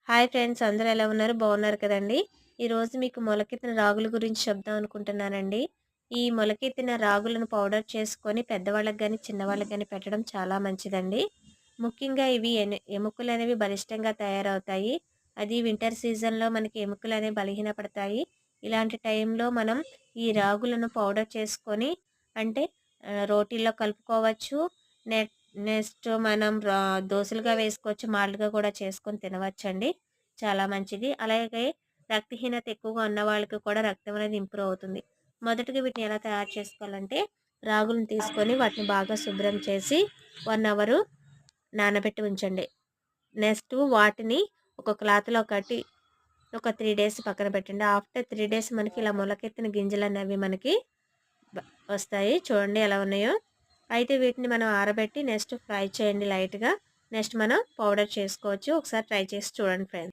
Hi friends, అందరూ ఎలా ఉన్నారు? బాగున్నారు కదండీ! ఈరోజు మీకు మొలకెత్తిన రాగుల గురించి చెప్దాం అనుకుంటున్నానండి. ఈ మొలకెత్తిన రాగులను పౌడర్ చేసుకొని పెద్దవాళ్ళకి గాని, చిన్నవాళ్ళకి గాని పెట్టడం చాలా మంచిదండి. ముఖ్యంగా ఇవి ఎముకలనేవి బలిష్టంగా తయారవుతాయి. అది వింటర్ సీజన్‌లో మనకి ఎముకలనేవి బలహీనపడతాయి. ఇలాంటి టైంలో మనం ఈ రాగులను పౌడర్ చేసుకొని అంటే రోటీల్లో కలుపుకోవచ్చు. నె నెక్స్ట్ మనం దోసలుగా వేసుకోవచ్చు. మాల్ట్‌గా కూడా చేసుకొని తినవచ్చండి. చాలా మంచిది. అలాగే రక్తహీనత ఎక్కువగా ఉన్న వాళ్ళకి కూడా రక్తం అనేది ఇంప్రూవ్ అవుతుంది. మొదటగా వీటిని ఎలా తయారు చేసుకోవాలంటే రాగులను తీసుకొని వాటిని బాగా శుభ్రం చేసి 1 అవరు నానబెట్టి ఉంచండి. నెక్స్ట్ వాటిని ఒక క్లాత్‌లో కట్టి ఒక 3 డేస్ పక్కన పెట్టండి. ఆఫ్టర్ 3 డేస్ మనకి ఇలా మొలకెత్తిన గింజలనేవి మనకి బ వస్తాయి. చూడండి ఎలా ఉన్నాయో. అయితే వీటిని మనం ఆరబెట్టి నెక్స్ట్ ఫ్రై చేయండి లైట్‌గా. నెక్స్ట్ మనం పౌడర్ చేసుకోవచ్చు. ఒకసారి ట్రై చేసి చూడండి ఫ్రెండ్స్.